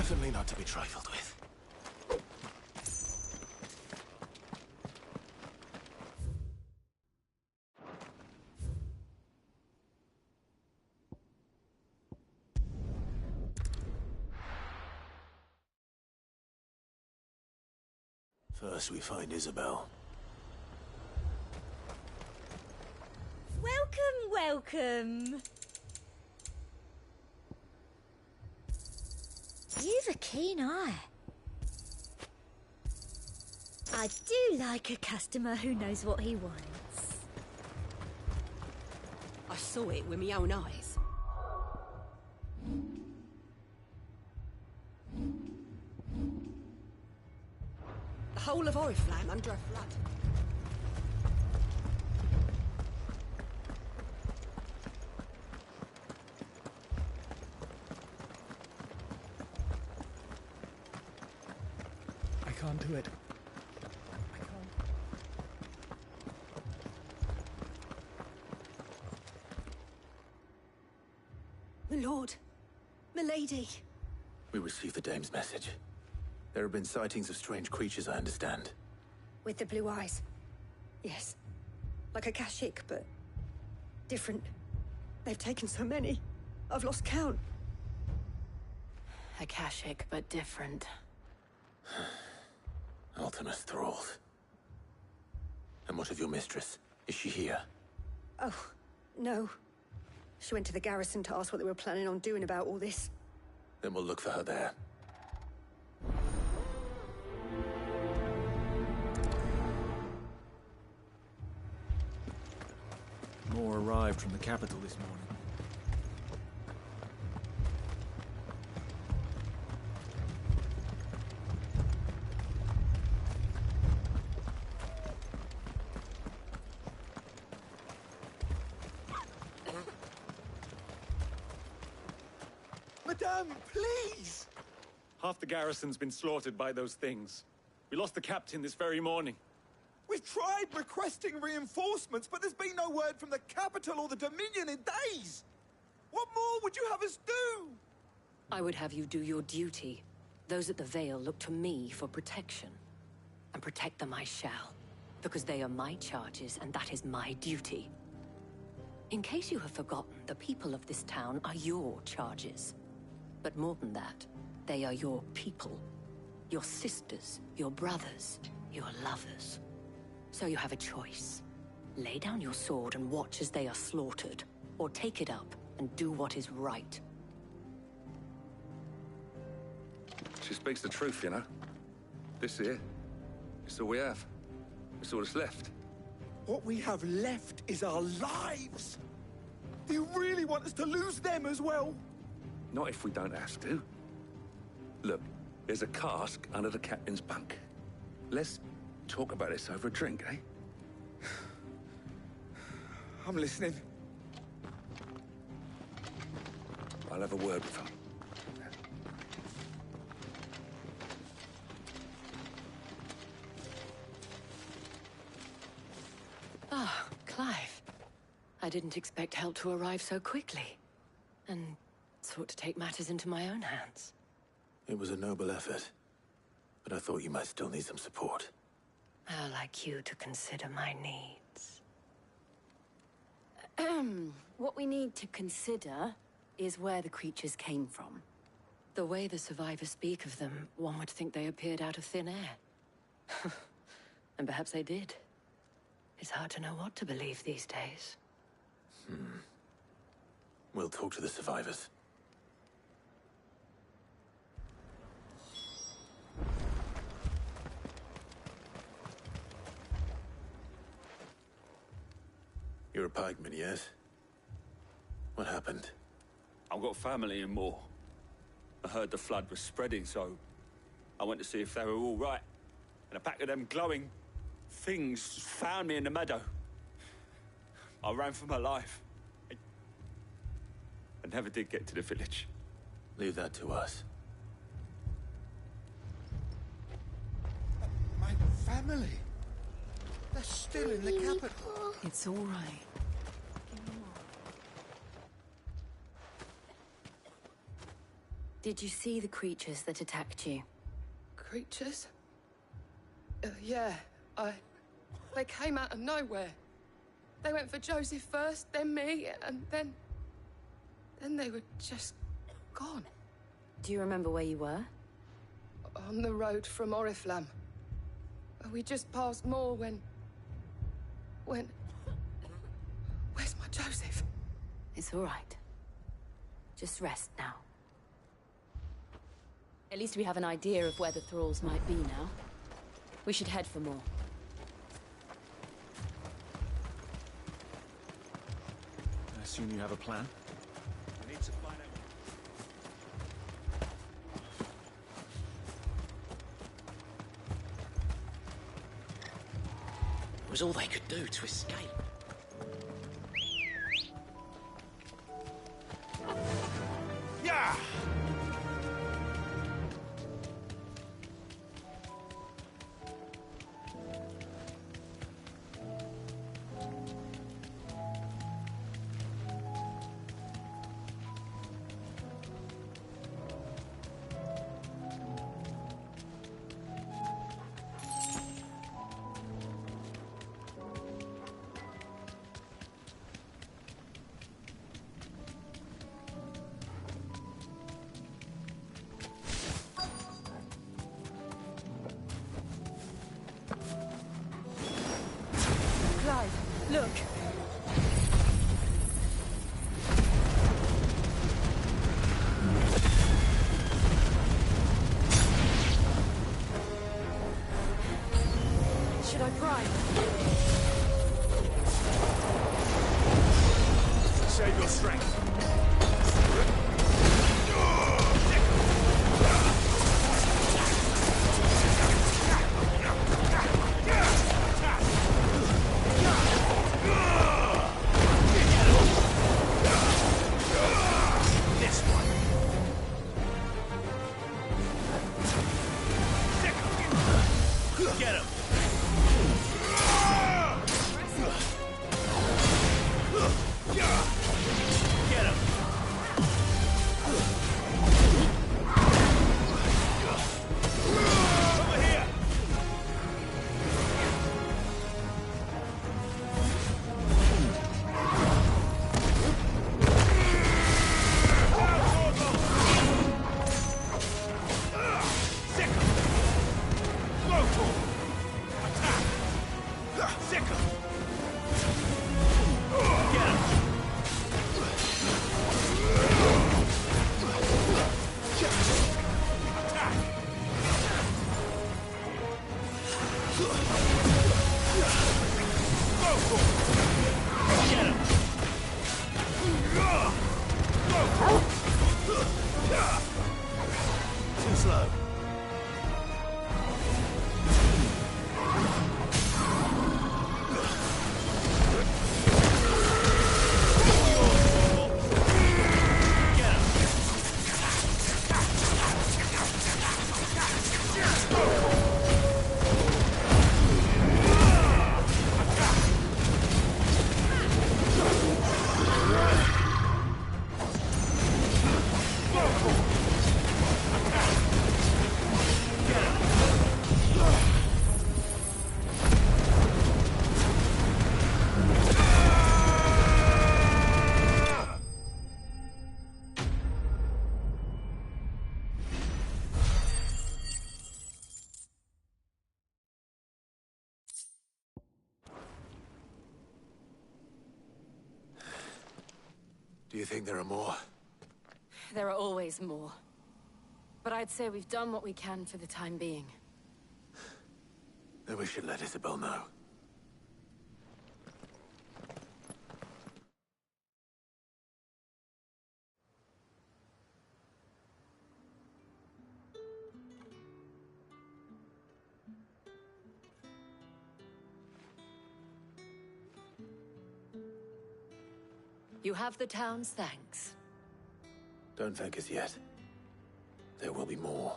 Definitely not to be trifled with. First we find Isabel. Welcome. You've a keen eye. I do like a customer who knows what he wants. I saw it with my own eyes. The whole of Oriflamme under a flood. I can't do it. My lord. Milady. We received the dame's message. There have been sightings of strange creatures, I understand. With the blue eyes. Yes. Like a Kashik, but different. They've taken so many. I've lost count. Akashic, but different. Ultimus thralls. And what of your mistress? Is she here? Oh, no. She went to the garrison to ask what they were planning on doing about all this. Then we'll look for her there. More arrived from the capital this morning. Madame, please! Half the garrison's been slaughtered by those things. We lost the captain this very morning. We've tried requesting reinforcements, but there's been no word from the capital or the Dominion in days! What more would you have us do? I would have you do your duty. Those at the Vale look to me for protection. And protect them I shall. Because they are my charges, and that is my duty. In case you have forgotten, the people of this town are your charges. But more than that, they are your people. Your sisters, your brothers, your lovers. So you have a choice. Lay down your sword and watch as they are slaughtered, or take it up and do what is right. She speaks the truth, you know. This here, it's all we have. It's all that's left. What we have left is our lives! Do you really want us to lose them as well? Not if we don't have to. Look, there's a cask under the captain's bunk. Let's talk about this over a drink, eh? I'm listening. I'll have a word with her. Ah, Clive. I didn't expect help to arrive so quickly. And sought to take matters into my own hands. It was a noble effort, but I thought you might still need some support. I'd like you to consider my needs. What we need to consider is where the creatures came from. The way the survivors speak of them, one would think they appeared out of thin air. And perhaps they did. It's hard to know what to believe these days. We'll talk to the survivors. You're a pikeman, yes? What happened? I've got family in Moor. I heard the flood was spreading, so I went to see if they were all right. And a pack of them glowing things found me in the meadow. I ran for my life. I never did get to the village. Leave that to us. My family. They're still in the capital. It's all right. Did you see the creatures that attacked you? Creatures? Yeah, They came out of nowhere. They went for Joseph first, then me, and then they were just gone. Do you remember where you were? On the road from Oriflamme. We just passed Moor when... Where's my Joseph? It's all right. Just rest now. At least we have an idea of where the thralls might be now. We should head for more. I assume you have a plan? I need to find out. It was all they could do to escape. Yeah! Look! Should I prime? Save your strength. Get him! Get him! Over here! Sick him! Go for him! Attack! Sick him! Get him! Attack! Go for him! Get him! Go for him! Too slow. Do you think there are more? There are always more. But I'd say we've done what we can for the time being. Then we should let Isabel know. You have the town's thanks. Don't thank us yet. There will be more.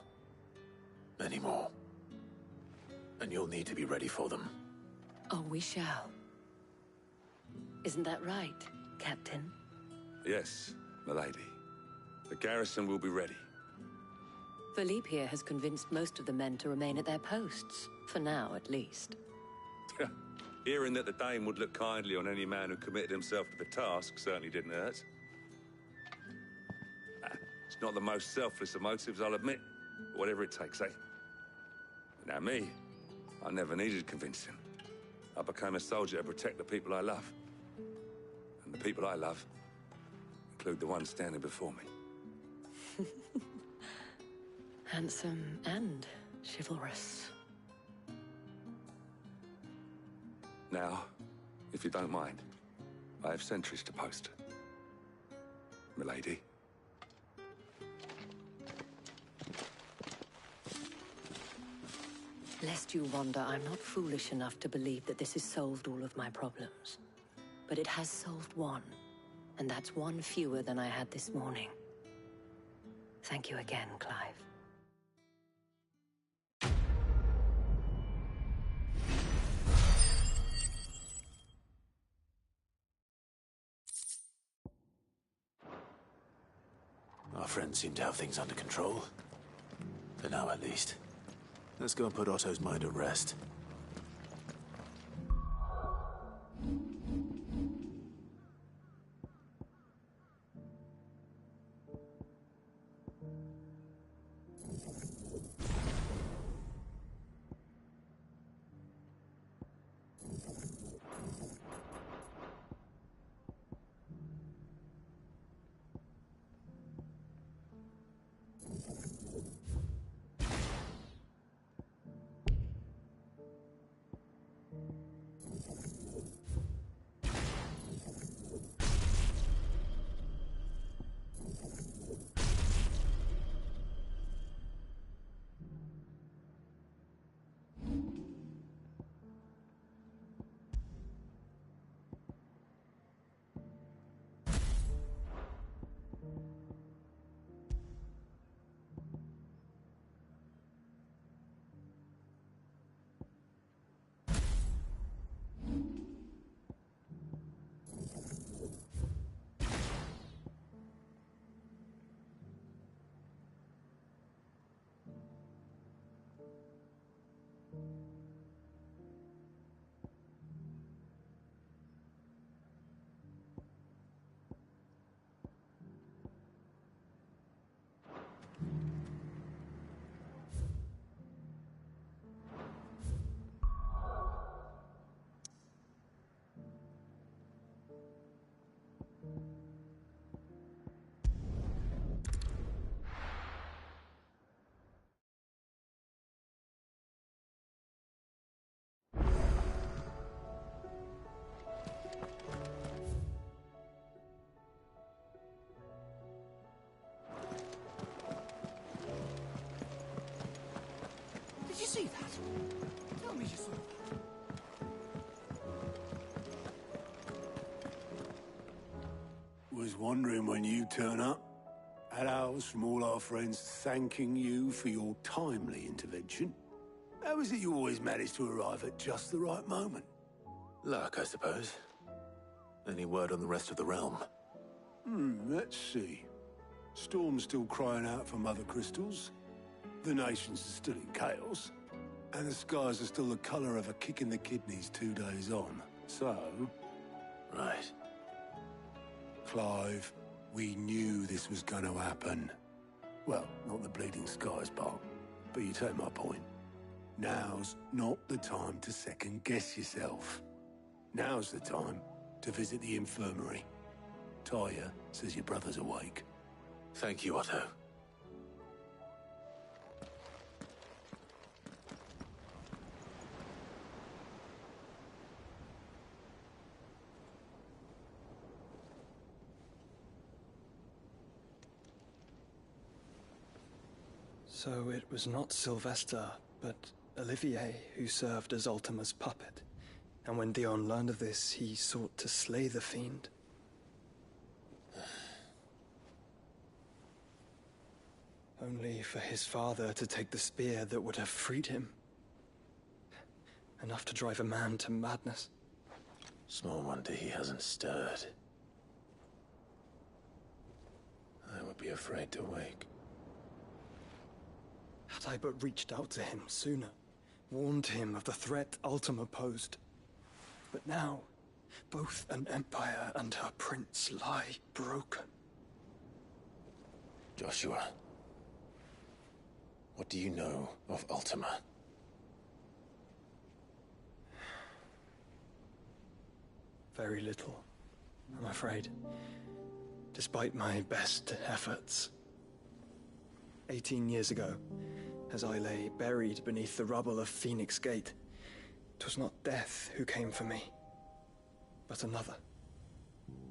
Many more. And you'll need to be ready for them. Oh, we shall. Isn't that right, Captain? Yes, milady. The garrison will be ready. Philippe here has convinced most of the men to remain at their posts. For now, at least. Hearing that the Dane would look kindly on any man who committed himself to the task certainly didn't hurt. It's not the most selfless of motives, I'll admit. But whatever it takes, eh? Now me, I never needed convincing. I became a soldier to protect the people I love. And the people I love include the ones standing before me. Handsome and chivalrous. Now, if you don't mind, I have sentries to post. Milady. Lest you wonder, I'm not foolish enough to believe that this has solved all of my problems. But it has solved one, and that's one fewer than I had this morning. Thank you again, Clive. Our friends seem to have things under control. For now, at least. Let's go and put Otto's mind at rest. Did you see that? Tell me you saw that. Was wondering when you turn up. Had ours from all our friends thanking you for your timely intervention. How is it you always manage to arrive at just the right moment? Luck, I suppose. Any word on the rest of the realm? Let's see. Storm's still crying out for mother crystals. The nations are still in chaos. And the skies are still the color of a kick in the kidneys 2 days on. So... Right. Clive, we knew this was going to happen. Well, not the bleeding skies part, but you take my point. Now's not the time to second-guess yourself. Now's the time to visit the infirmary. Talia says your brother's awake. Thank you, Otto. So it was not Sylvester, but Olivier who served as Ultima's puppet. And when Dion learned of this, he sought to slay the fiend. Only for his father to take the spear that would have freed him. Enough to drive a man to madness. Small wonder he hasn't stirred. I would be afraid to wake. Had I but reached out to him sooner, warned him of the threat Ultima posed. But now, both an empire and her prince lie broken. Joshua, what do you know of Ultima? Very little, I'm afraid. Despite my best efforts. 18 years ago, as I lay buried beneath the rubble of Phoenix Gate, 'Twas not death who came for me, but another.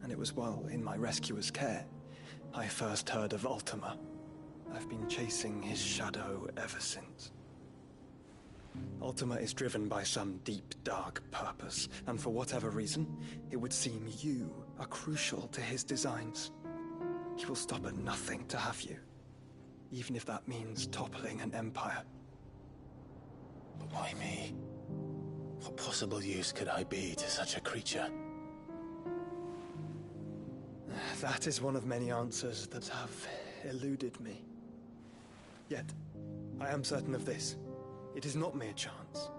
And it was while in my rescuer's care I first heard of Ultima. I've been chasing his shadow ever since. Ultima is driven by some deep, dark purpose, and for whatever reason, it would seem you are crucial to his designs. He will stop at nothing to have you, even if that means toppling an empire. But why me? What possible use could I be to such a creature? That is one of many answers that have eluded me. Yet, I am certain of this. It is not mere chance.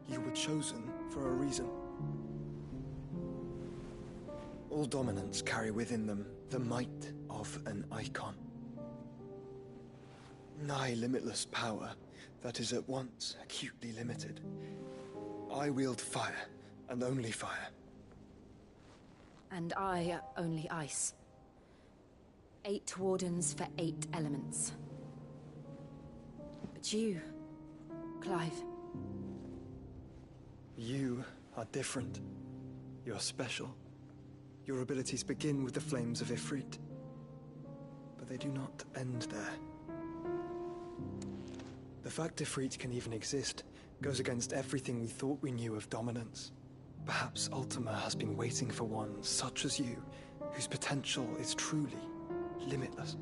You were chosen for a reason. All dominants carry within them the might of an icon. Nigh limitless power that is at once acutely limited. I wield fire, and only fire. And I only ice. 8 wardens for 8 elements. But you, Clive. You are different. You're special. Your abilities begin with the flames of Ifrit. But they do not end there. The fact Ifrit can even exist goes against everything we thought we knew of dominance. Perhaps Ultima has been waiting for one such as you, whose potential is truly limitless.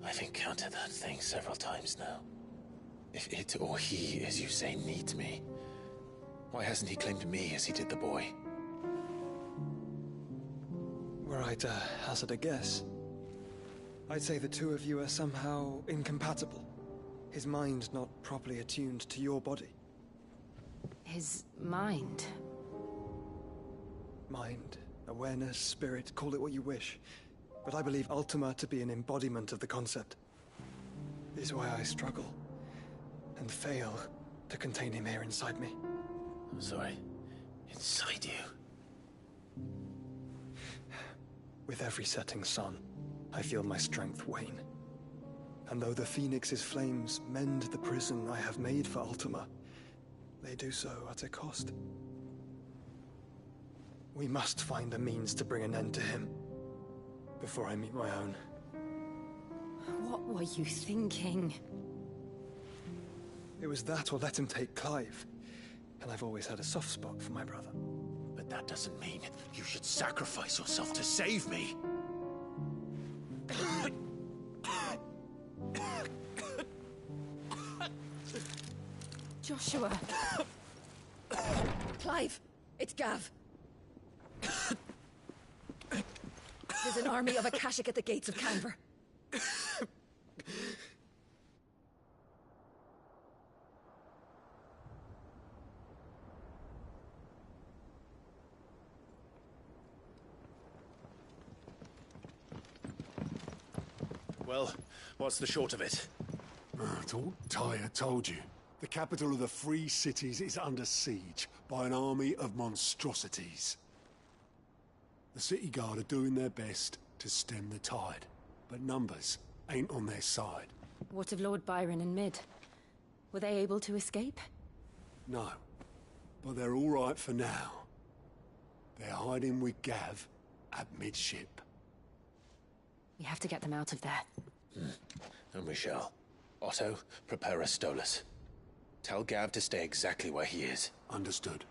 I've encountered that thing several times now. If it or he, as you say, needs me, why hasn't he claimed me as he did the boy? Were I to hazard a guess, I'd say the two of you are somehow incompatible. His mind not properly attuned to your body. His mind? Mind, awareness, spirit, call it what you wish. But I believe Ultima to be an embodiment of the concept. This is why I struggle and fail to contain him here inside me. I'm sorry. Inside you? With every setting sun, I feel my strength wane. And though the Phoenix's flames mend the prison I have made for Ultima, they do so at a cost. We must find a means to bring an end to him before I meet my own. What were you thinking? It was that or let him take Clive. And I've always had a soft spot for my brother. But that doesn't mean you should sacrifice yourself to save me. Joshua. Clive, it's Gav. There's an army of Akashic at the gates of Canver. Well, what's the short of it? Thought Tyre told you. The capital of the Free Cities is under siege by an army of monstrosities. The city guard are doing their best to stem the tide, but numbers ain't on their side. What of Lord Byron and Mid? Were they able to escape? No, but they're all right for now. They're hiding with Gav at midship. We have to get them out of there. And we shall. Otto, prepare a Stolas. Tell Gav to stay exactly where he is. Understood.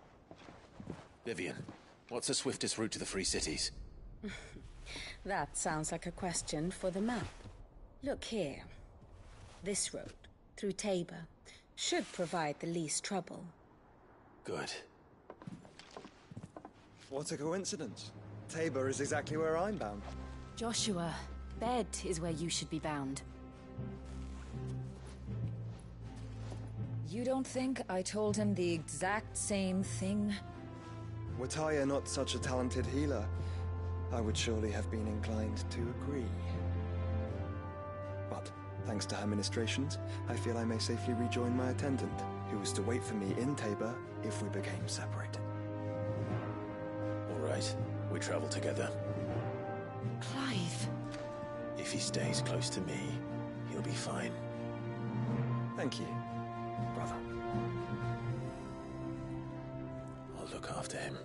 Vivian, what's the swiftest route to the Free Cities? That sounds like a question for the map. Look here. This road, through Tabor, should provide the least trouble. Good. What a coincidence. Tabor is exactly where I'm bound. Joshua, bed is where you should be bound. You don't think I told him the exact same thing? Were Tyre not such a talented healer, I would surely have been inclined to agree. But, thanks to her ministrations, I feel I may safely rejoin my attendant, who was to wait for me in Tabor if we became separated. All right, we travel together. Clive. If he stays close to me, he'll be fine. Thank you, brother. look after him.